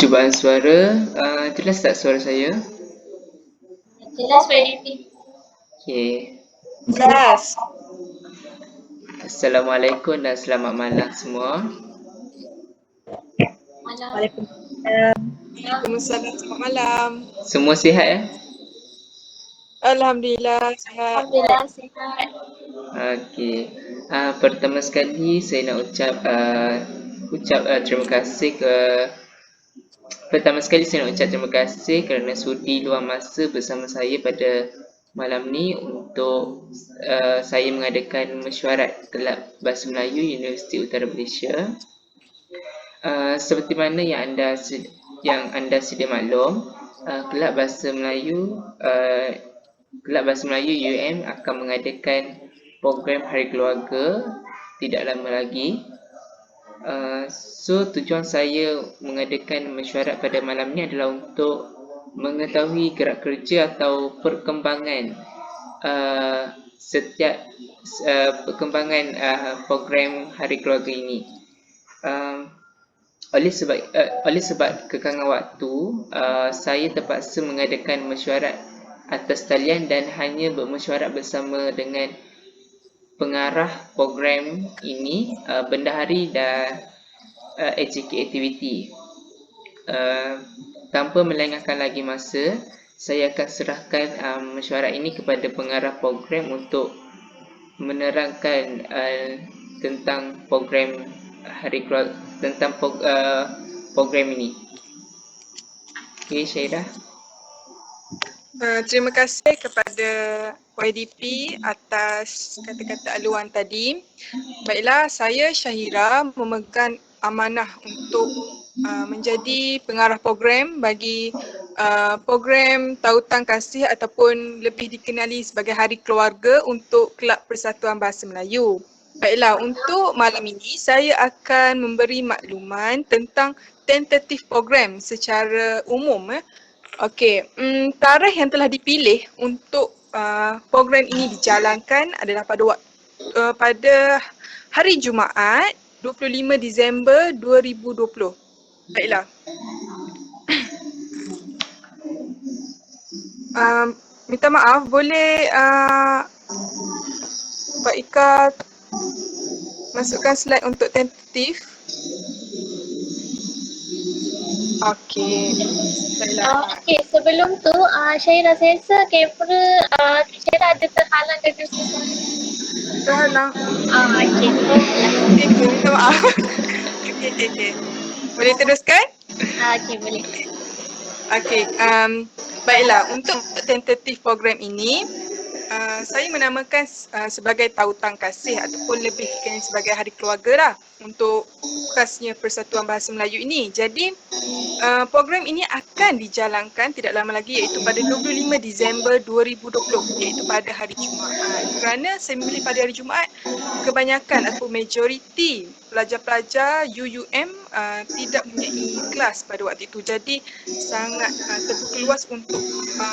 Cubaan suara, jelas tak suara saya? Jelas PDP. Okey. Jelas. Assalamualaikum dan selamat malam semua. Malam. Waalaikumsalam. Waalaikumsalam. Selamat malam. Semua sihat ya? Alhamdulillah sihat. Alhamdulillah sihat. Okey. Pertama sekali saya nak ucap terima kasih terima kasih kerana sudi luang masa bersama saya pada malam ni untuk saya mengadakan mesyuarat Kelab Bahasa Melayu Universiti Utara Malaysia. Seperti mana yang anda sedia maklum, Kelab Bahasa Melayu UM akan mengadakan program Hari Keluarga tidak lama lagi. So tujuan saya mengadakan mesyuarat pada malam ni adalah untuk mengetahui gerak kerja atau perkembangan program Hari Keluarga ini. Oleh sebab kekangan waktu, saya terpaksa mengadakan mesyuarat atas talian dan hanya bermesyuarat bersama dengan pengarah program ini, bendahari dan AJK Activity. Tanpa melengahkan lagi masa, saya akan serahkan mesyuarat ini kepada pengarah program untuk menerangkan tentang program Hari Keluarga, tentang program ini. Okey, Syairah. Terima kasih kepada YDP atas kata-kata aluan tadi. Baiklah, saya Syahira memegang amanah untuk menjadi pengarah program bagi program Tautan Kasih ataupun lebih dikenali sebagai Hari Keluarga untuk Kelab Persatuan Bahasa Melayu. Baiklah, untuk malam ini saya akan memberi makluman tentang tentatif program secara umum. Okey, tarikh yang telah dipilih untuk program ini dijalankan adalah pada hari Jumaat 25 Disember 2020. Baiklah. Minta maaf, boleh Pak Ika masukkan slide untuk tentatif? Okey. Okey, sebelum tu Syairah, saya rasa kamera Syairah ada terhalang dari suara. Terhalang. Okey. Okey, minta maaf. Okey. Boleh teruskan? Okey, boleh. Okey, baiklah, untuk tentatif program ini saya menamakan sebagai Tautan Kasih ataupun lebih dikenali sebagai Hari Keluarga lah untuk khasnya Persatuan Bahasa Melayu ini. Jadi program ini akan dijalankan tidak lama lagi iaitu pada 25 Disember 2020 iaitu pada hari Jumaat. Kerana saya memilih pada hari Jumaat, kebanyakan atau majoriti pelajar-pelajar UUM tidak mempunyai kelas pada waktu itu. Jadi sangat terbuka luas untuk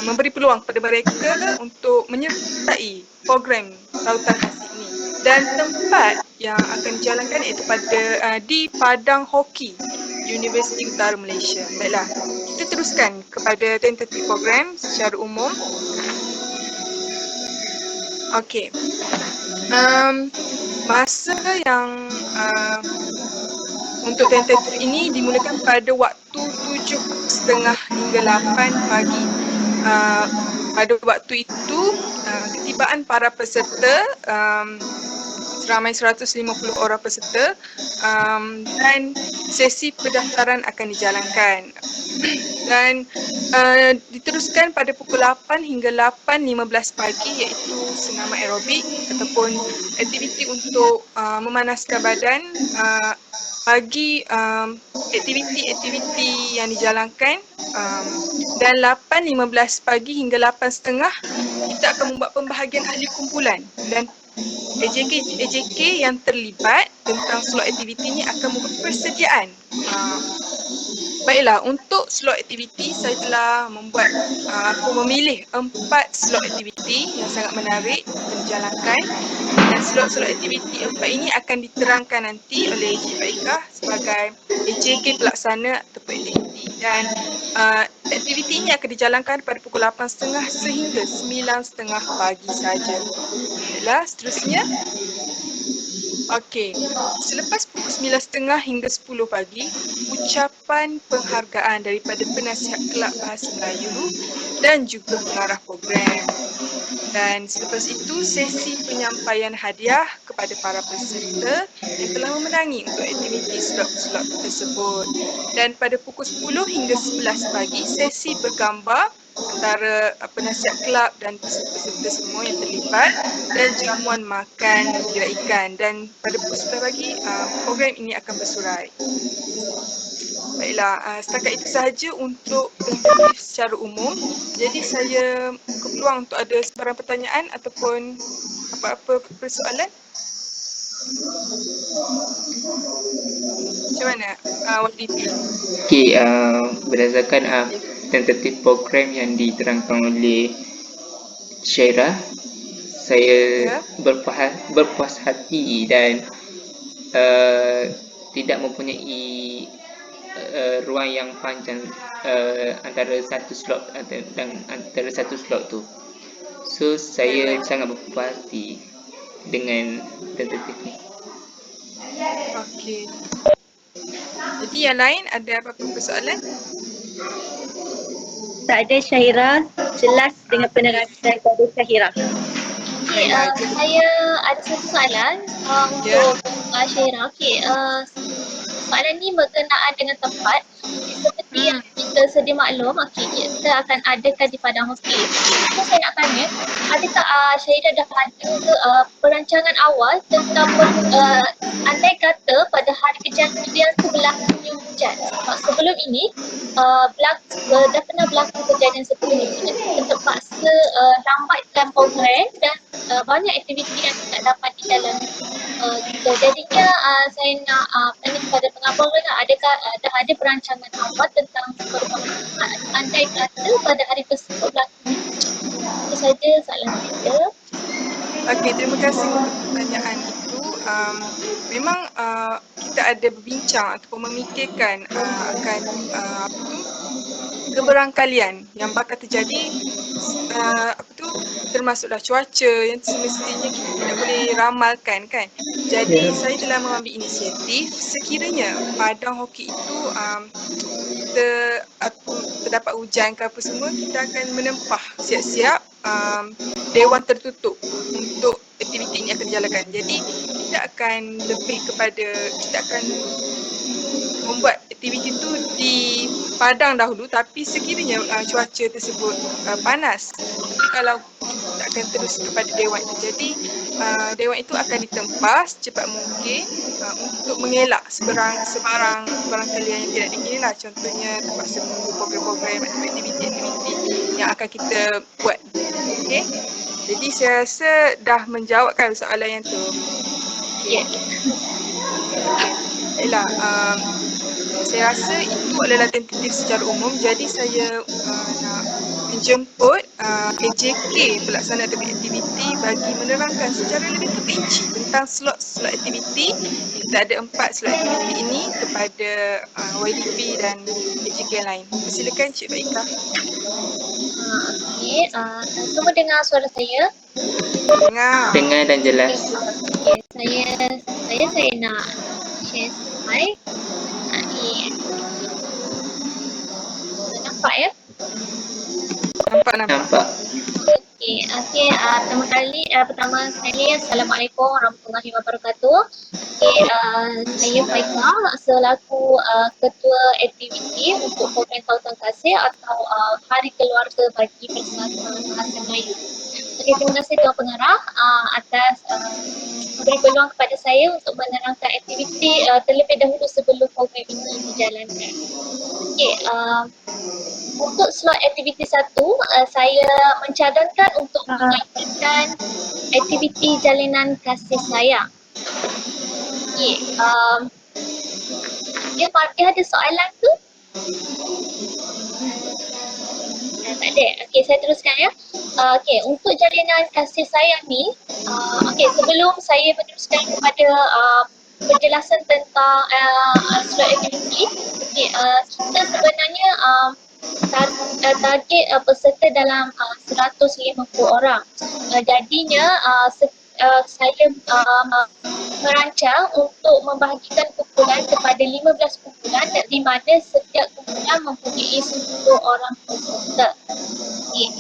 memberi peluang kepada mereka untuk menyertai program Tautan Kasih ini. Dan tempat yang akan dijalankan iaitu di Padang Hoki, Universiti Utara Malaysia. Baiklah, kita teruskan kepada tentatif program secara umum. Okey. Masa yang untuk tentatif ini dimulakan pada waktu 7.30 hingga 8 pagi. Pada waktu itu, ketibaan para peserta seramai 150 orang peserta dan sesi pendaftaran akan dijalankan. Dan diteruskan pada pukul 8 hingga 8.15 pagi iaitu senam aerobik ataupun aktiviti untuk memanaskan badan bagi aktiviti yang dijalankan. Dan 8.15 pagi hingga 8.30 kita akan membuat pembahagian ahli kumpulan dan AJK yang terlibat tentang slot aktiviti ini akan membuat persediaan. Baiklah, untuk slot aktiviti saya telah memilih 4 slot aktiviti yang sangat menarik untuk dijalankan, dan slot-slot aktiviti 4 ini akan diterangkan nanti oleh Encik Pak Ika sebagai AJK pelaksana ataupun aktiviti. Dan aktiviti ini akan dijalankan pada pukul 8.30 sehingga 9.30 pagi saja. Baiklah, seterusnya. Okey, selepas pukul 9.30 hingga 10 pagi, ucapan penghargaan daripada penasihat kelab Bahasa Melayu dan juga pengarah program. Dan selepas itu, sesi penyampaian hadiah kepada para peserta yang telah memenangi untuk aktiviti slot-slot tersebut. Dan pada pukul 10 hingga 11 pagi, sesi bergambar antara penasihat kelab dan peserta semua yang terlibat dan jamuan makan diraikan. Dan pada pukul 11 pagi, program ini akan bersurai. Baiklah, setakat itu sahaja untuk tentatif secara umum. Jadi saya buka peluang untuk ada sebarang pertanyaan ataupun apa-apa persoalan. Macam mana, YDP? Okey, berdasarkan tentatif program yang diterangkan oleh Syairah, saya berpuas hati dan tidak mempunyai ruang yang panjang antara satu slot dan antara satu slot tu. So saya sangat berpuas hati dengan tentatif ni. Okey. Jadi yang lain ada apa-apa persoalan? Tak ada, Syahira. Jelas dengan penerangan daripada Syahira. Okay, saya ada satu soalan untuk Syairah. Okay, soalan ni berkenaan dengan tempat. Seperti yang kita sedia maklum, kita akan adakan di Padang Hoki. So saya nak tanya, adakah Syairah dah ada perancangan awal tentang andai kata pada hari kejadian tu berlakunya hujan? Sebab sebelum ini dah pernah berlaku kejadian seperti ini. Kita terpaksa lambatkan program dan banyak aktiviti yang tidak dapat dijalani. Jadinya saya nak tanya kepada pengamal, adakah dah ada perancangan awal tentang perubahan andai kata pada hari tersebut berlaku? Itu saja soalan saya. Okey, terima kasih untuk pertanyaan itu. Memang kita ada berbincang ataupun memikirkan akan keberangkalian yang bakal terjadi, termasuklah cuaca yang semestinya kita tidak boleh ramalkan kan. Jadi saya telah mengambil inisiatif sekiranya Padang Hoki itu terdapat hujan ke apa semua, kita akan menempah siap-siap dewan tertutup untuk aktiviti ini akan dijalankan. Jadi kita akan kita akan membuat aktiviti itu di padang dahulu, tapi sekiranya cuaca tersebut panas, kalau kita akan terus kepada dewan itu. Jadi dewan itu akan ditempah secepat mungkin untuk mengelak sebarang kalian yang tidak diinginkan lah. Contohnya terpaksa menunggu program-program aktiviti yang akan kita buat. Okey. Jadi saya rasa dah menjawabkan soalan yang tu. Ya. Baiklah, saya rasa itu adalah tentatif secara umum. Jadi saya nak menjemput KJK pelaksana aktiviti bagi menerangkan secara lebih terperinci tentang slot-slot aktiviti. Kita ada 4 slot aktiviti ini kepada YDP dan KJK yang lain. Silakan Cik Baika. Okey, semua dengar suara saya? Dengar dan jelas. Okey, saya nak share slide. Nampak ya? Nampak. Okey, pertama sekali Assalamualaikum warahmatullahi wabarakatuh. Okey, saya Faika selaku ketua aktiviti untuk program Tautan Kasih atau Hari Keluarga bagi Persatuan Bahasa Melayu. Okey, terima kasih Tuan Pengarah atas memberi peluang kepada saya untuk menerangkan aktiviti terlebih dahulu sebelum program ini dijalankan. Okey, untuk slot aktiviti 1, saya mencadangkan untuk mengaitkan aktiviti jalinan kasih sayang. Okey, dia ada soalan tu? Tak ada. Okey, saya teruskan ya. Okey, untuk jalinan kasih sayang ni, okey, sebelum saya meneruskan kepada penjelasan tentang slot aktiviti. Okay, kita sebenarnya target peserta dalam 150 orang. Jadinya saya merancang untuk membahagikan kumpulan kepada 15 kumpulan di mana setiap kumpulan mempunyai 10 orang peserta. Okey.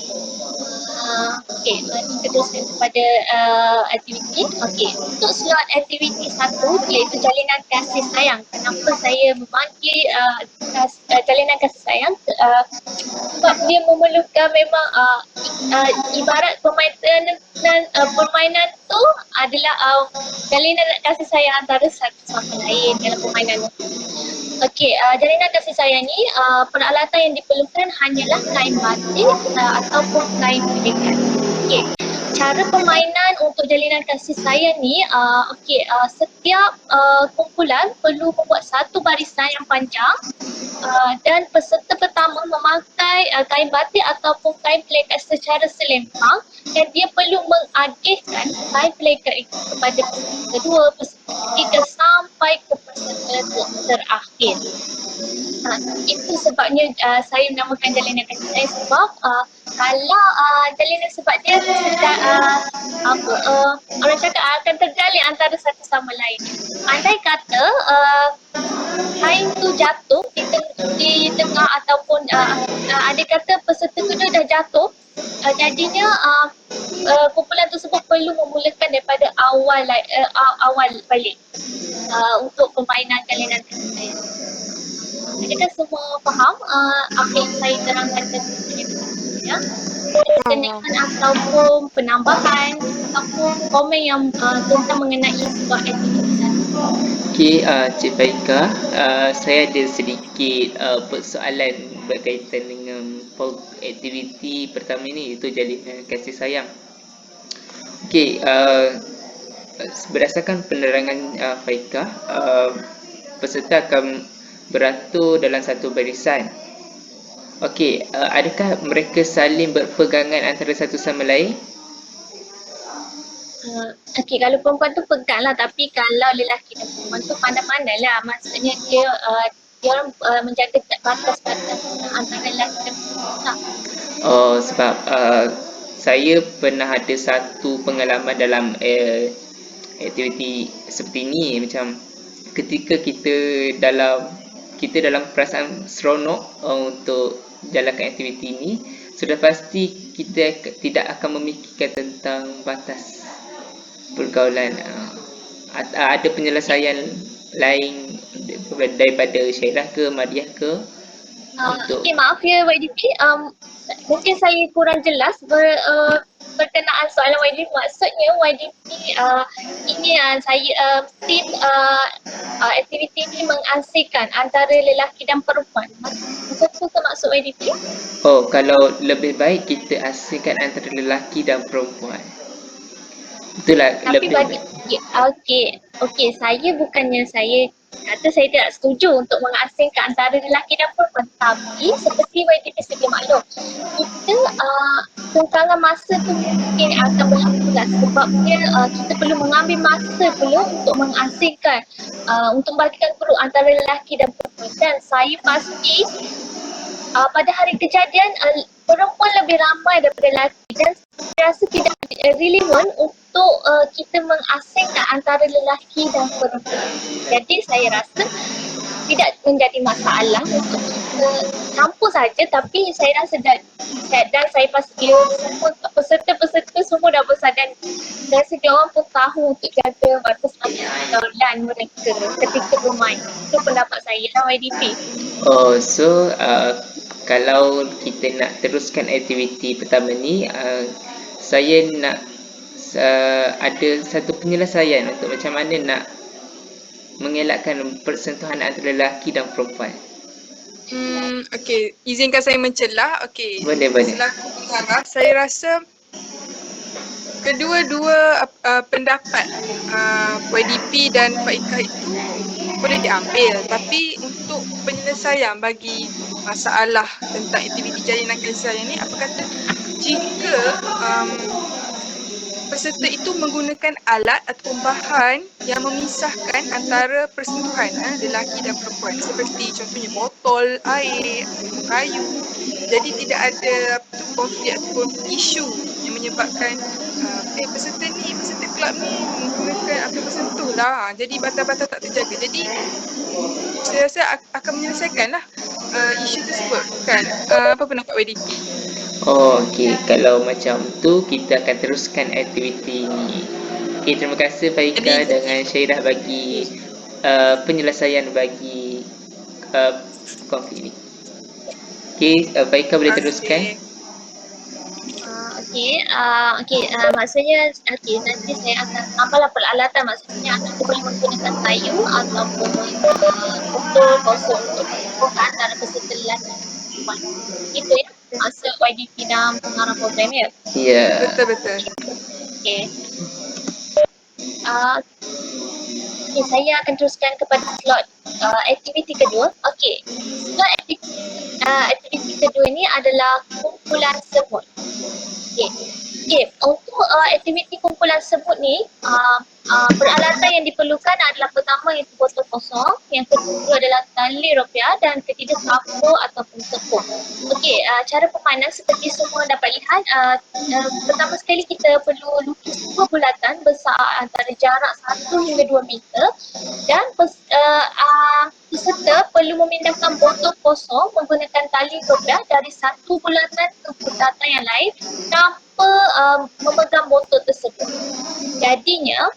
Okey, mari kita teruskan kepada aktiviti. Okey, untuk slot aktiviti 1 iaitu jalinan kasih sayang. Kenapa saya memanggil jalinan kasih sayang? Sebab dia memerlukan memang ibarat permainan tu adalah jalinan kasih sayang antara satu sama lain dalam permainan tu. Okey, jalinan kasih sayang ni peralatan yang diperlukan hanyalah kain batik ataupun kain pelikat. Okey, cara permainan untuk jalinan kasih sayang ni setiap kumpulan perlu membuat satu barisan yang panjang dan peserta pertama memakai kain batik ataupun kain pelikat secara selempang dan dia perlu mengadihkan kain pelikat itu kepada peserta kedua, peserta ketiga sampai ke peserta terakhir. Itu sebabnya saya menamakan jalinan kasih sayang sebab kalau jalinan sebab dia orang cakap akan terjalin antara satu sama lain. Andai kata kain tu jatuh di tengah ataupun andai kata peserta kedua dah jatuh, jadinya kumpulan tersebut perlu memulakan daripada awal balik untuk permainan jalinan kasih sayang. Adakah semua faham apa yang saya terangkan tadi? Ya? Pertanyaan ataupun penambahan ataupun komen yang tentang mengenai sebuah aktiviti satu. Okey, Cik Faika, saya ada sedikit persoalan berkaitan dengan aktiviti pertama ni, iaitu jalinan kasih sayang. Okey, berdasarkan penerangan Faika, peserta akan beratur dalam satu barisan. Okey, adakah mereka saling berpegangan antara satu sama lain? Okey, kalau perempuan tu pegang lah, tapi kalau lelaki dan perempuan tu pandai-pandai lah. Maksudnya dia orang menjaga batas-batas antara lelaki dan perempuan. Oh, sebab saya pernah ada satu pengalaman dalam aktiviti seperti ni, macam ketika kita dalam perasaan seronok untuk jalankan aktiviti ni, sudah pasti kita tidak akan memikirkan tentang batas pergaulan. Ada penyelesaian lain daripada Syairah ke Mariah ke untuk Okey, maaf ya YDP, mungkin saya kurang jelas berkenaan soalan YDP. Maksudnya YDP ini saya tim aktiviti ini mengasingkan antara lelaki dan perempuan. Macam tu ke maksud YDP? Oh, kalau lebih baik kita asingkan antara lelaki dan perempuan. Itulah Tapi lebih bagi okey, saya bukannya saya kata saya tidak setuju untuk mengasingkan antara lelaki dan perempuan, tapi seperti YDP sedia maklum, kita kekurangan masa tu mungkin akan berlaku lah, sebabnya kita perlu mengambil masa perlu untuk mengasingkan untuk membagikan group antara lelaki dan perempuan. Dan saya pasti pada hari kejadian perempuan lebih ramai daripada lelaki dan saya rasa tidak relevan untuk kita mengasingkan antara lelaki dan perempuan. Jadi saya rasa tidak menjadi masalah untuk kita campur saja, tapi saya rasa dan saya pasti semua peserta-peserta semua dah bersadar dan sedia orang pun tahu untuk jaga batas-batas pergaulan mereka ketika bermain. Itu pendapat saya lah YDP. Oh, so kalau kita nak teruskan aktiviti pertama ni, saya nak ada satu penyelesaian untuk macam mana nak mengelakkan persentuhan antara lelaki dan perempuan. Okey, izinkan saya mencelah. Okey. Boleh. Selaku pengarah, saya rasa kedua-dua pendapat YDP dan Faika itu boleh diambil, tapi untuk penyelesaian bagi masalah tentang aktiviti jalinan kasih sayang ni, apa kata jika peserta itu menggunakan alat atau bahan yang memisahkan antara persentuhan lelaki dan perempuan, seperti contohnya botol air, kayu. Jadi tidak ada konflik ataupun isu yang menyebabkan peserta kelab ni menggunakan apa bersentuh lah. Jadi batas-batas tak terjaga. Jadi saya rasa akan menyelesaikan lah isu tersebut kan. Apa pendapat YDP? Oh, okey. Kalau macam tu, kita akan teruskan aktiviti ni. Okey, terima kasih Faika dengan Syairah bagi penyelesaian bagi konflik ni. Okey, Faika boleh teruskan? Maksudnya nanti saya akan apalah peralatan, maksudnya kita boleh menggunakan kayu ataupun botol kosong untuk membuka antara peserta lelaki dan perempuan. Itu ya maksud YDP dalam pengarah program ya. Ya. Betul-betul. Okey. Saya akan teruskan kepada slot aktiviti kedua. Okey. Slot aktiviti kedua ni adalah kumpulan semut. Okey, untuk aktiviti kumpulan semut ni, peralatan yang diperlukan adalah pertama iaitu botol kosong, yang kedua adalah tali rupiah dan ketiga kapur ataupun tepung. Okey, cara pemainan seperti semua dapat lihat, pertama sekali kita perlu lukis dua bulatan besar antara jarak 1 hingga 2 meter dan peserta perlu memindahkan botol kosong menggunakan tali rupiah dari satu bulatan ke bulatan yang lain tanpa memegang botol tersebut. Jadinya,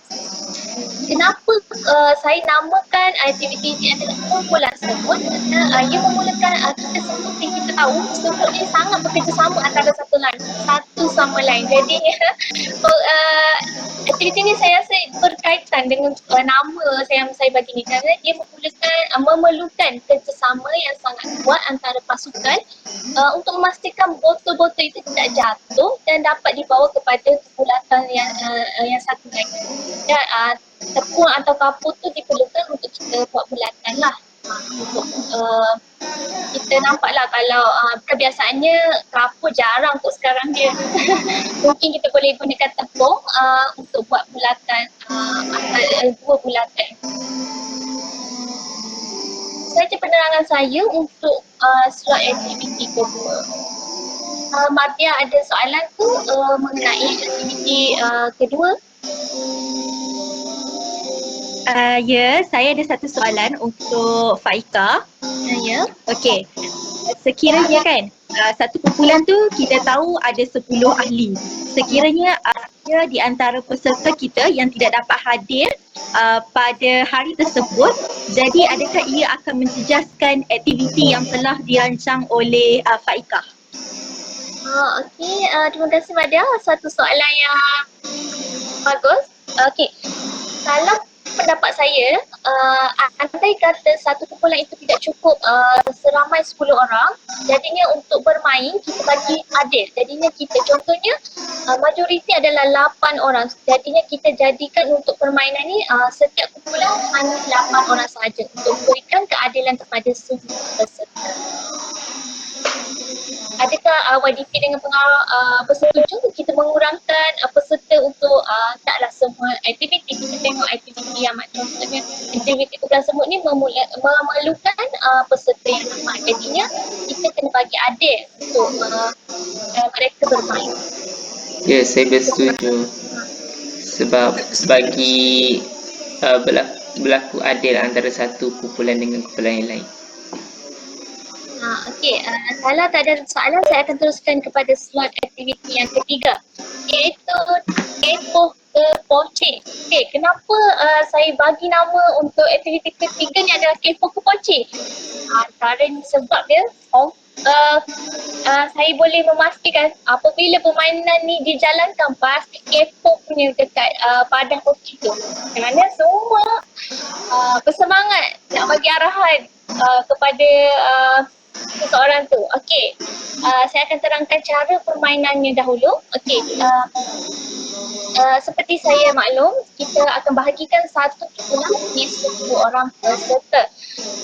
kenapa saya namakan aktiviti ini adalah kumpulan semut? Kerana ia memulakan kita seperti kita tahu semut ni sangat bekerjasama antara satu sama lain. Jadinya aktiviti ni saya rasa berkaitan dengan nama yang saya bagi ni, kerana dia memerlukan kerjasama yang sangat kuat antara pasukan untuk memastikan botol-botol itu tidak jatuh dan dapat dibawa kepada bulatan yang satu lagi. Dan tepung atau kapur tu diperlukan untuk kita buat bulatan lah. Untuk kita nampak lah kalau kebiasaannya kapur jarang untuk sekarang dia. Mungkin kita boleh gunakan tepung untuk buat bulatan, dua bulatan. Saja penerangan saya untuk slot aktiviti kedua. Mardia ada soalan tu mengenai aktiviti kedua? Ya, saya ada satu soalan untuk Faika. Ya. Okey. Sekiranya kan satu kumpulan tu kita tahu ada 10 ahli. Sekiranya ada di antara peserta kita yang tidak dapat hadir pada hari tersebut, jadi adakah ia akan menjejaskan aktiviti yang telah dirancang oleh Faika? Okey, terima kasih Madia. Satu soalan yang bagus. Okey, kalau pendapat saya, andai kata satu kumpulan itu tidak cukup seramai 10 orang, jadinya untuk bermain kita bagi adil. Jadinya kita contohnya majoriti adalah 8 orang. Jadinya kita jadikan untuk permainan ni setiap kumpulan hanya 8 orang sahaja untuk memberikan keadilan kepada semua peserta. Adakah YDP dengan pengarah bersetuju kita mengurangkan peserta untuk taklah semua aktiviti? Kita tengok aktiviti yang contohnya aktiviti kumpulan semut ni memerlukan peserta yang ramai. Jadinya kita kena bagi adil untuk mereka bermain. Ya, saya bersetuju. Sebab bagi berlaku adil antara satu kumpulan dengan kumpulan yang lain. Okey, kalau tak ada soalan, saya akan teruskan kepada slot aktiviti yang ketiga, iaitu kepoh ke poceh. Okey, kenapa saya bagi nama untuk aktiviti ketiga ni adalah kepoh ke poceh? Antara sebab dia saya boleh memastikan apabila permainan ni dijalankan pasti kepoh punya dekat padang poceh tu. Kerana semua bersemangat nak bagi arahan kepada seseorang tu. Okey, saya akan terangkan cara permainannya dahulu. Okey, seperti saya maklum, kita akan bahagikan satu kumpulan di 10 orang peserta.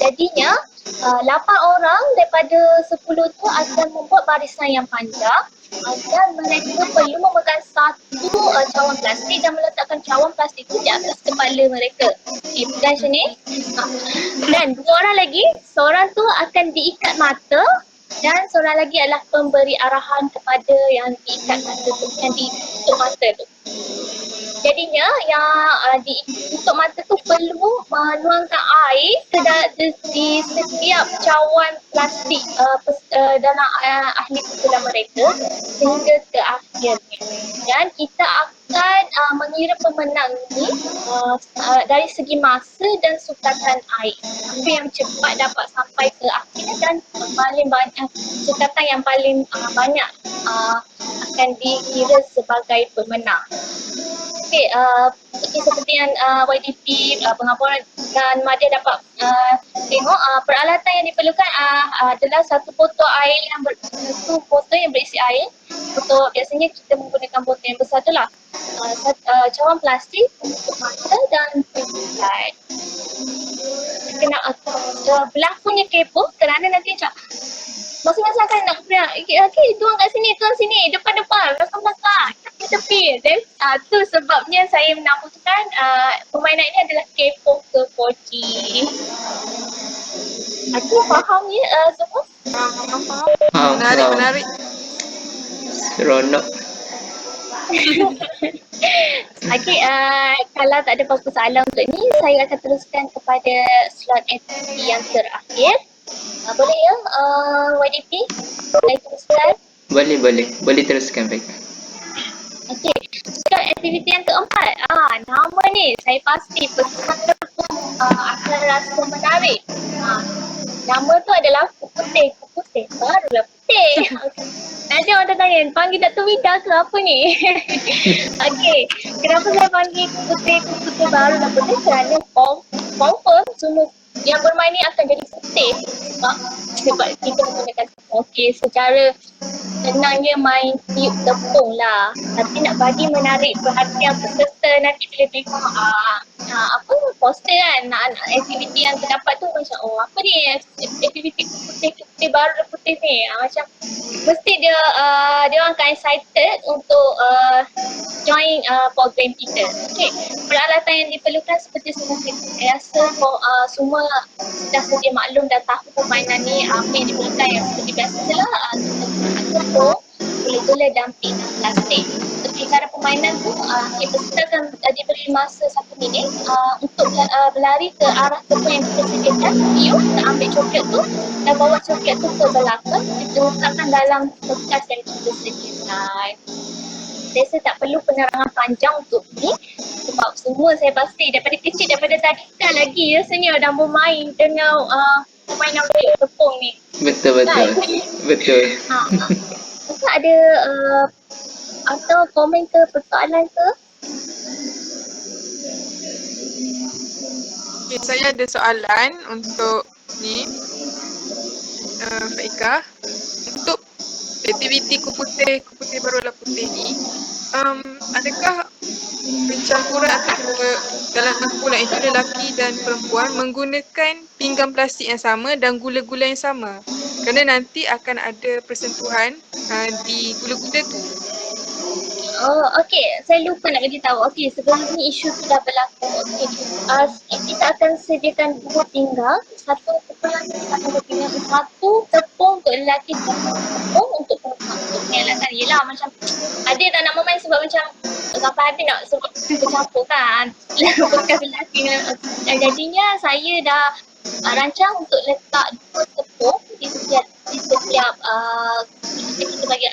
Jadinya 8 orang daripada 10 tu akan membuat barisan yang panjang dan mereka perlu memegang satu cawan plastik dan meletakkan cawan plastik itu di atas kepala mereka. Okay, pegang macam ni. Dan 2 orang lagi, seorang tu akan diikat mata dan seorang lagi adalah pemberi arahan kepada yang diikat mata tu, yang ditutup mata tu. Jadinya yang ditutup mata tu perlu menuangkan air di setiap cawan plastik dalam ahli pukulan mereka sehingga ke akhirnya. Dan kita akan mengira pemenang ni dari segi masa dan sukatan air. Siapa yang cepat dapat sampai ke akhir dan paling banyak sukatan yang paling banyak akan dikira sebagai pemenang. Okey, seperti yang YDP, pengaburan dan Madya dapat tengok, peralatan yang diperlukan adalah satu botol air satu botol yang berisi air. Biasanya kita menggunakan botol yang besar tu lah. Cawan plastik untuk mata dan pembuat. Kena berlakunya kepo kerana nanti macam masing-masing akan nak beriak, okay, tuang kat sini, tuang sini, depan-depan, belakang-belakang, tepi-tepi. Then tu sebabnya saya menamuskan permainan ini adalah kepo ke poci. Aku faham ya semua? Faham. Menarik. Seronok. Okay, kalau tak ada apa-apa soalan untuk ni, saya akan teruskan kepada slot aktiviti yang terakhir. Boleh ya, YDP? Saya teruskan. Boleh teruskan baik. Okey, slot aktiviti yang keempat. Nama ni saya pasti peserta pun akan rasa menarik. Nama tu adalah Kuputih. Barulah putih. Nanti orang tanya, panggil Dr. Vida ke apa ni? Okey, kenapa saya panggil Kuputih barulah putih? Kerana confirm semua yang bermain ni akan jadi putih. Sebab kita menggunakan secara senangnya main tiup tepung lah. Tapi nak bagi menarik perhatian peserta nanti bila tengok poster kan, aktiviti yang terdapat tu macam apa ni aktiviti putih baru putih ni, macam mesti dia orang akan excited untuk join program kita. Okay, peralatan yang diperlukan seperti saya rasa semua sudah sedia maklum dan tahu permainan ni apa yang diperlukan, yang seperti biasa lah, tepung, gula-gula dan plastik. Seperti cara permainan tu, peserta akan diberi masa 1 minit untuk berlari ke arah tepung yang kita sediakan. Kita ambil coklat tu dan bawa coklat tu ke belakang, kita letakkan dalam bekas yang kita sediakan. Biasa tak perlu penerangan panjang untuk ni sebab semua saya pasti daripada kecil, daripada tadika lagi rasanya dah bermain dengan permainan tiup tepung ni. Betul. Mungkin ada atau komen ke persoalan ke? Okay, saya ada soalan untuk ni Faika. Untuk aktiviti kuputih barulah putih ni, adakah pencampuran atau dalam kumpulan itu lelaki dan perempuan menggunakan pinggan plastik yang sama dan gula-gula yang sama? Kerana nanti akan ada persentuhan di gula-gula tu. Oh, okey. Saya lupa nak beritahu. Okey, sebelum ni isu tu dah berlaku. Okey. Kita akan sediakan 2 pinggang. Satu kumpulan kita akan berpinggang. Satu tepung untuk lelaki, satu tepung untuk perempuan. Untuk peralatan. Yelah macam ada tak nak main sebab macam sampai ada nak sebab bercampur kan. Bekas lelaki. Jadinya saya dah rancang untuk letak 2 tepung di setiap kita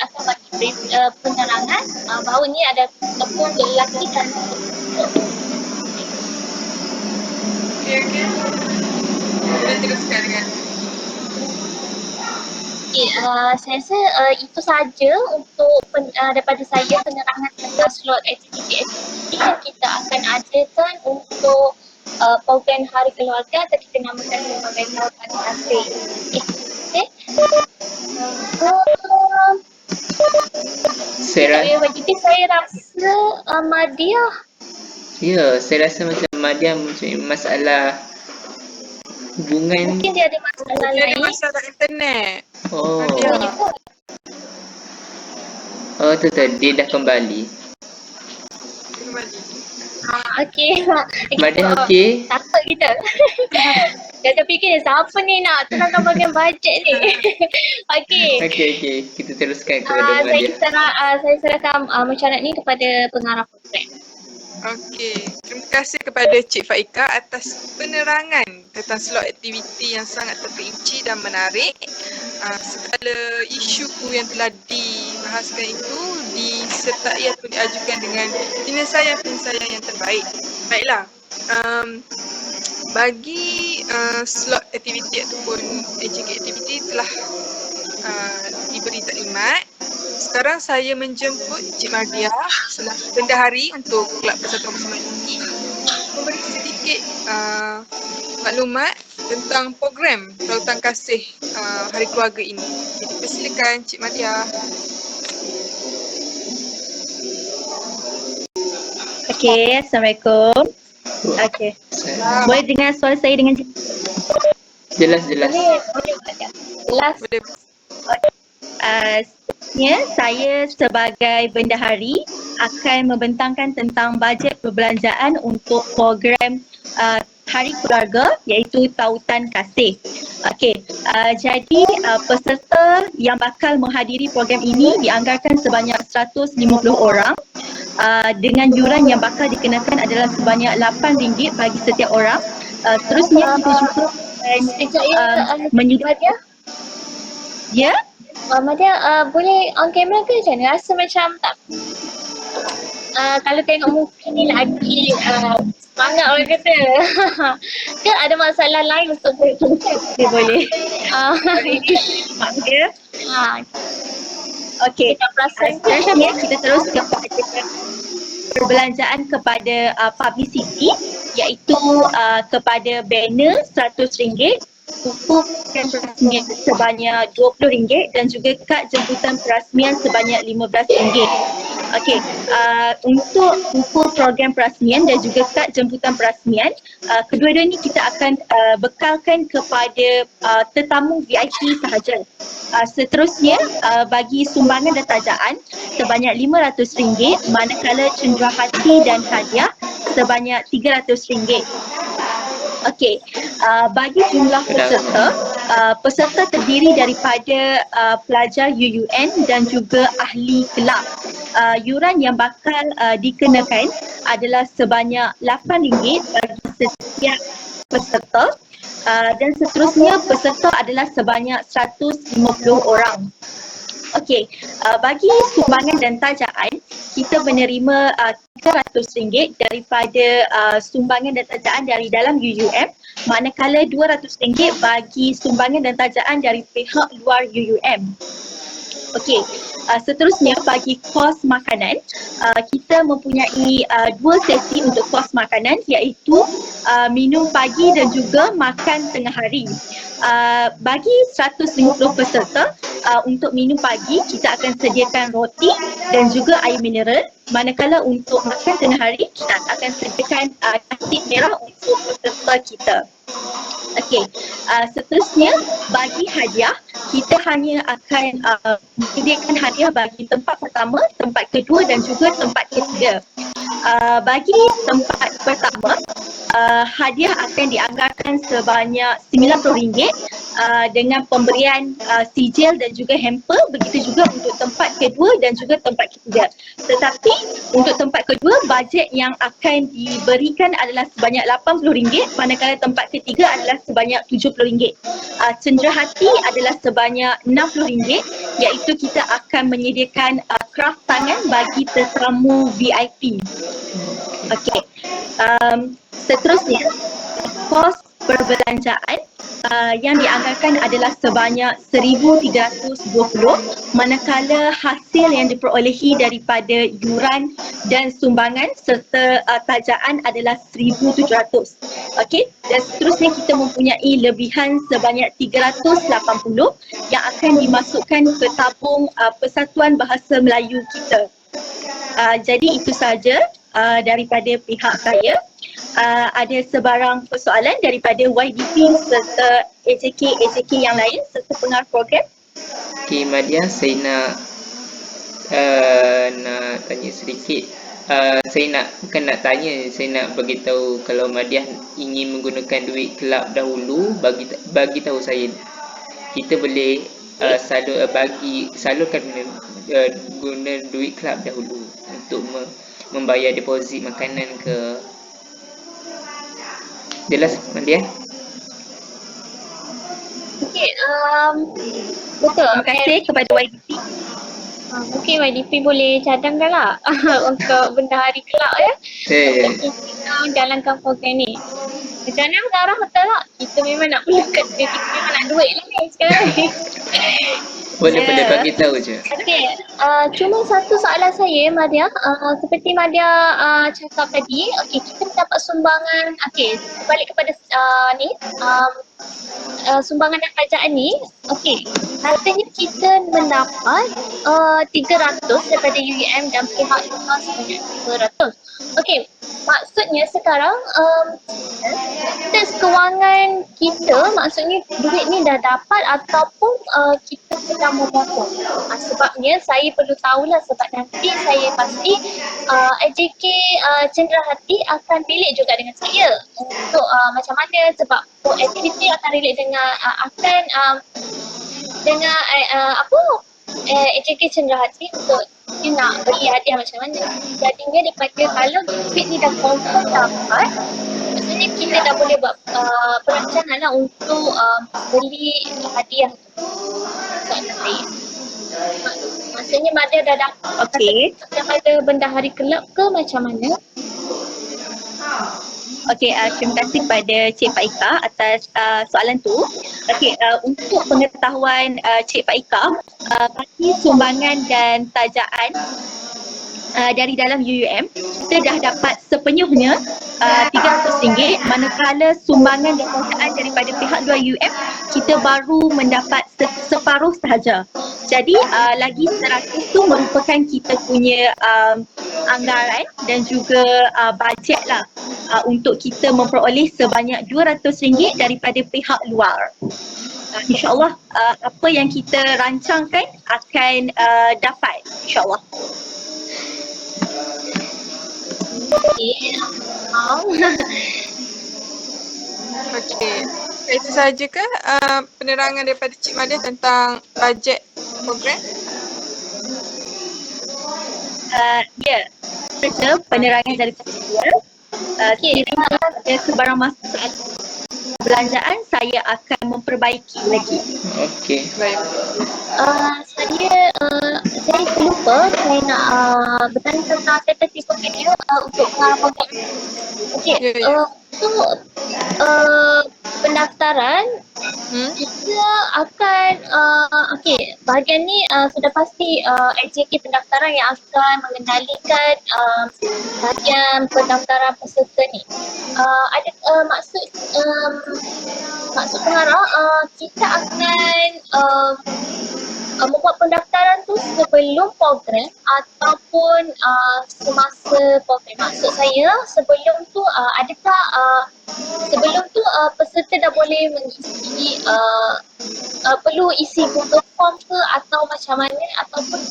akan bagi penerangan bahawa ni ada tepung untuk lelaki dan tepung. Okey. Boleh teruskan dengan. Okay, saya rasa itu saja untuk daripada saya penerangan tentang slot aktiviti yang kita akan adakan untuk program Hari Keluarga atau kita namakan sebagai Tautan Kasih. Okay. Saya rasa Madya. Ya, saya rasa macam Madya macam masalah Hubungan. Mungkin dia ada masalah Dia ada lain. masalah internet. Oh. Nadia. Boleh pun. Oh, tu dia dah kembali. Kembali. Okey. Badan okey? Takut kita. Kita fikir siapa ni nak tenangkan bagian bajet ni. Okey. Okey. Kita teruskan kepada Madia. Saya serahkan mesyuarat ni kepada pengarah program. Okey, terima kasih kepada Cik Faika atas penerangan tentang slot aktiviti yang sangat terperinci dan menarik. Segala isu yang telah dibahaskan itu disertai atau diajukan dengan penyelesaian yang terbaik. Baiklah, bagi slot aktiviti ataupun AJK aktiviti telah diberi taklimat. Sekarang saya menjemput Cik Madia selaku bendahari untuk Kelab Persatuan Bersama ini memberi sedikit maklumat tentang program Tautan Kasih Hari Keluarga ini. Jadi persilakan Cik Madia. Okey, Assalamualaikum. Okey. Boleh dengar suara saya dengan Jelas. Boleh. Jelas. Boleh. Saya sebagai bendahari akan membentangkan tentang bajet perbelanjaan untuk program Hari Keluarga iaitu Tautan Kasih. Okey, jadi peserta yang bakal menghadiri program ini dianggarkan sebanyak 150 orang dengan yuran yang bakal dikenakan adalah sebanyak RM8 bagi setiap orang. Terusnya kita juga menyediakan ya. Madia, boleh on camera ke macam mana? Rasa macam tak kalau tengok muka ni lagi semangat orang kata. Ke ada masalah lain untuk Boleh. Mak dia. Okey. Seterusnya kita terus kepada perbelanjaan kepada publicity iaitu kepada banner RM100, buku perasmian sebanyak RM20 dan juga kad jemputan perasmian sebanyak RM15. Okey, untuk buku program perasmian dan juga kad jemputan perasmian, kedua-dua ni kita akan bekalkan kepada tetamu VIP sahaja. Seterusnya bagi sumbangan dan tajaan sebanyak RM500 manakala cenderahati dan hadiah sebanyak RM300. Okey, bagi jumlah peserta terdiri daripada pelajar UUN dan juga ahli kelab. Yuran yang bakal dikenakan adalah sebanyak RM8 bagi setiap peserta dan seterusnya peserta adalah sebanyak 150 orang. Okey, bagi sumbangan dan tajaan kita menerima RM300 daripada sumbangan dan tajaan dari dalam UUM, manakala RM200 bagi sumbangan dan tajaan dari pihak luar UUM. Okey, seterusnya bagi kos makanan, kita mempunyai dua sesi untuk kos makanan iaitu minum pagi dan juga makan tengah hari. Bagi 150 peserta, untuk minum pagi kita akan sediakan roti dan juga air mineral, manakala untuk makan tengah hari kita akan sediakan nasi merah untuk peserta kita. Okey, seterusnya bagi hadiah kita hanya akan menyediakan hadiah bagi tempat pertama, tempat kedua dan juga tempat ketiga. Bagi tempat pertama, hadiah akan dianggarkan sebanyak RM90 dengan pemberian sijil dan juga hamper. Begitu juga untuk tempat kedua dan juga tempat ketiga. Tetapi untuk tempat kedua, bajet yang akan diberikan adalah sebanyak RM80, manakala tempat ketiga adalah sebanyak RM70. Cenderahati adalah sebanyak RM60, iaitu kita akan menyediakan kraft tangan bagi tetamu VIP. Okey. Seterusnya, kos perbelanjaan yang dianggarkan adalah sebanyak RM1,320, manakala hasil yang diperolehi daripada yuran dan sumbangan serta tajaan adalah RM1,700. Okey, dan seterusnya kita mempunyai lebihan sebanyak RM380 yang akan dimasukkan ke tabung Persatuan Bahasa Melayu kita. Jadi itu saja daripada pihak saya. ada sebarang persoalan daripada YDP serta AJK yang lain serta pengarah program? Okey, Madia, saya nak tanya sedikit. Saya bukan nak tanya, saya nak beritahu kalau Madiah ingin menggunakan duit kelab dahulu, bagi tahu saya. Kita boleh salurkan guna duit kelab dahulu untuk membayar deposit makanan ke. Jelas Madiah? Okey, betul. Terima kasih kepada YDP. Mungkin YDP boleh cadangkan lah untuk benda hari kelab ya. Untuk kita jalankan program ni. Macam mana Zara, betul tak? Kita memang nak perlukan duit, kita memang nak duit lah ni sekarang ni. Boleh bagi tahu je. Okey, cuma satu soalan saya Madia, seperti Madia cakap tadi, okey kita mendapat sumbangan, okey balik kepada sumbangan dan kerajaan ni, okey katanya kita mendapat 300 daripada UEM dan pihak luar sebanyak 200. Okey, maksudnya sekarang status kewangan kita, maksudnya duit ni dah dapat ataupun kita sedang memotong. Sebabnya saya perlu tahulah sebab nanti saya pasti AJK Cenderahati akan relate juga dengan saya untuk macam mana, sebab aktiviti akan relate dengan AJK Cenderahati untuk dia nak beli hadiah macam mana. Jadinya daripada kalau duit ni dah confirm dapat, maksudnya kita dah boleh buat perancangan lah untuk beli hadiah tu. Soalan saya. Maksudnya Madia dah dapat daripada benda hari kelab ke macam mana? Okey, terima kasih kepada Cik Faika atas soalan tu. Okey, untuk pengetahuan Cik Faika, bagi sumbangan dan tajaan dari dalam UUM, kita dah dapat sepenuhnya RM300, manakala sumbangan dan tajaan daripada pihak luar UUM kita baru mendapat separuh sahaja. Jadi lagi 100 tu merupakan kita punya anggaran dan juga bajet lah untuk kita memperoleh sebanyak RM200 daripada pihak luar. InsyaAllah apa yang kita rancangkan akan dapat, insyaAllah. Okey. Itu sahaja ke penerangan daripada Cik Madia tentang bajet program? Ya, saja penerangan daripada dia. Sekiranya ada sebarang masalah belanjaan, saya akan memperbaiki lagi. Okey. Baik. Saya terlupa, saya nak bertanya tentang tentatif program untuk pengarah program. Okey, untuk pendaftaran kita akan bahagian ni sudah pasti AJK pendaftaran yang akan mengendalikan bahagian pendaftaran peserta ni. Ada maksud pengarah kita akan membuat pendaftaran tu sebelum program ataupun semasa program. Maksud saya sebelum tu adakah sebelum tu peserta dah boleh mengisi perlu isi Google Form ke atau macam mana, ataupun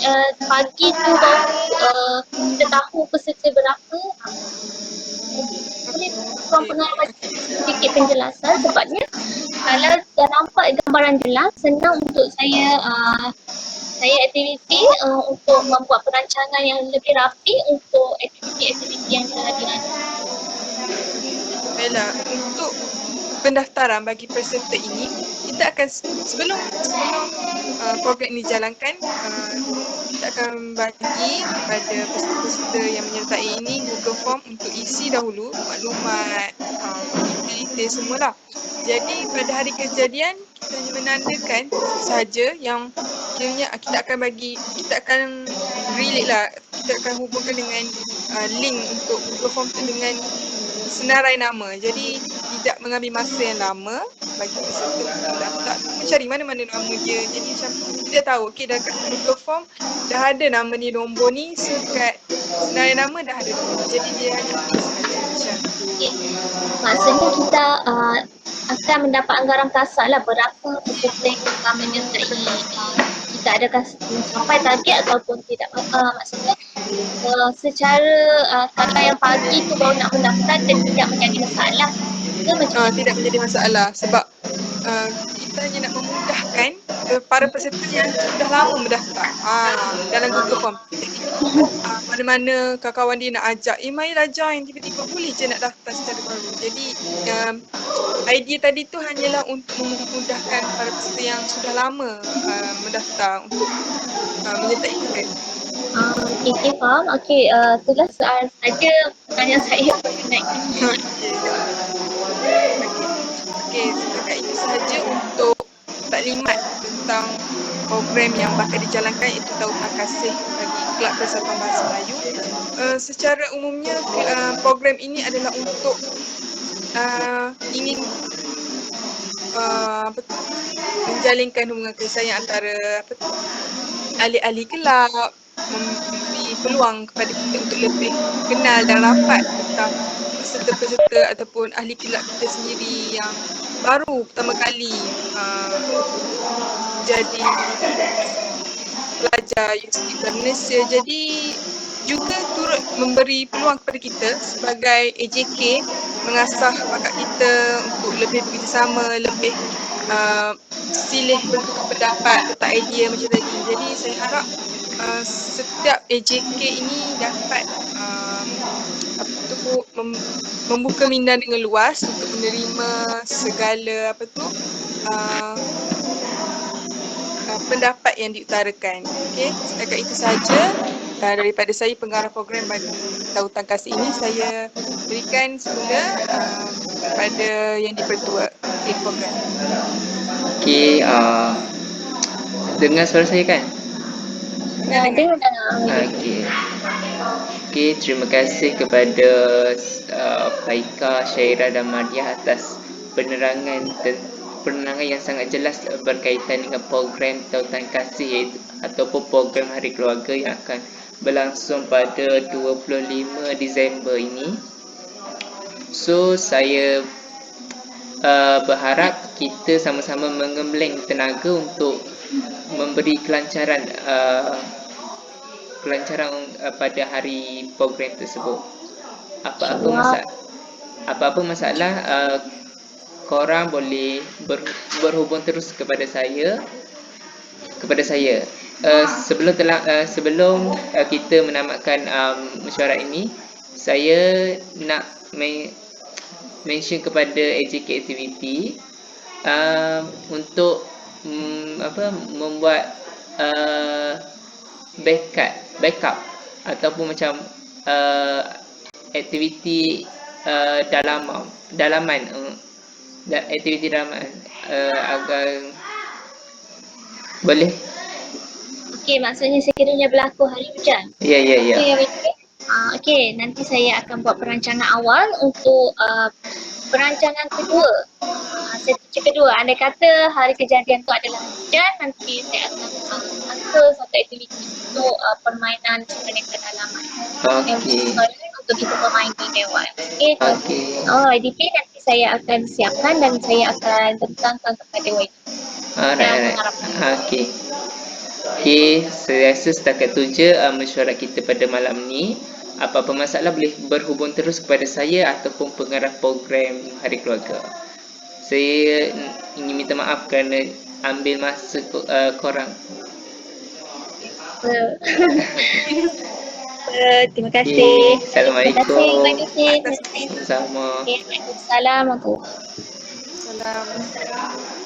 pagi tu baru kita tahu peserta berapa. Boleh tuan pengarah bagi sedikit penjelasan, sebabnya kalau dah nampak gambaran jelas, senang untuk saya aktiviti untuk membuat perancangan yang lebih rapi untuk aktiviti-aktiviti yang telah dilakukan. Baiklah, untuk pendaftaran bagi peserta ini, kita akan sebelum program ini dijalankan, kita akan bagi kepada peserta-peserta yang menyertai ini Google Form untuk isi dahulu maklumat, detail semualah. Jadi pada hari kejadian kita hanya menandakan sahaja yang kiranya kita akan relate lah, kita akan hubungkan dengan link untuk Google Form tu dengan senarai nama. Jadi tidak mengambil masa yang lama bagi peserta untuk daftar, mencari mana-mana nama dia. Jadi macam kita tahu, okey dah kat Google Form dah ada nama ni, nombor ni, so kat senarai nama dah ada nombor. Jadi dia hanya pilih sahaja macam Okay. Maksudnya kita akan mendapat anggaran kasar lah berapa peserta yang akan menyertai. Kita adakah mencapai target ataupun tidak. Maksudnya secara kata yang pagi tu baru nak mendaftar dan tidak menjadi masalah. Ke macam mana? Tidak menjadi masalah sebab kita hanya nak memudahkan para peserta yang sudah lama mendaftar dalam Google Form. Jadi mana-mana kawan-kawan dia nak ajak, marilah join, tiba-tiba boleh je nak daftar secara baru. Jadi idea tadi tu hanyalah untuk memudahkan para peserta yang sudah lama mendaftar untuk menyertai program. Okay, faham. Okay, itulah soal saja pertanyaan saya mengenai ini. Okey, setakat itu sahaja untuk taklimat tentang program yang bakal dijalankan, iaitu Tautan Kasih bagi Kelab Persatuan Bahasa Melayu. Secara umumnya program ini adalah untuk ingin menjalinkan hubungan kasih sayang antara ahli-ahli kelab, memberi peluang kepada kita untuk lebih kenal dan rapat tentang peserta-peserta ataupun ahli kelab kita sendiri yang baru pertama kali jadi pelajar Universiti Malaysia. Jadi juga turut memberi peluang kepada kita sebagai AJK mengasah bakat kita untuk lebih bekerjasama, lebih silih bertukar pendapat tentang idea macam tadi. Jadi saya harap setiap AJK ini dapat membuka minda dengan luas untuk menerima segala pendapat yang diutarakan. Okey, setakat itu sahaja daripada saya, pengarah program bagi Tautan Kasih ini. Saya berikan semula kepada yang dipertua program. Okey, dengar suara saya kan? Dengar. Okey, terima kasih kepada Faika, Syairah dan Mariah atas penerangan yang sangat jelas berkaitan dengan program Tautan Kasih ataupun program Hari Keluarga yang akan berlangsung pada 25 Disember ini. So, saya berharap kita sama-sama mengembleng tenaga untuk memberi kelancaran pada hari program tersebut. Apa-apa masalah korang boleh berhubung terus kepada saya. Sebelum kita menamatkan mesyuarat ini, saya nak mention kepada AJK Activity untuk membuat backup ataupun macam aktiviti dalaman agar boleh. Okey, maksudnya sekiranya berlaku hari hujan. Ya. Okey, nanti saya akan buat perancangan awal untuk perancangan kedua. Strategi kedua, andai kata hari kejadian tu adalah hujan, nanti saya akan atur satu aktiviti untuk permainan sebenarnya kedalaman. Okey. Untuk kita bermain di dewan. Okey. IDP nanti saya akan siapkan dan saya akan tentangkan kepada YDP. Alright. Okey, saya rasa setakat tu je mesyuarat kita pada malam ni. Apa-apa masalah boleh berhubung terus kepada saya ataupun pengarah program Hari Keluarga. Saya ingin minta maaf kerana ambil masa korang. Terima kasih. Assalamualaikum. Terima kasih. Sama. Waalaikumsalam. Salam.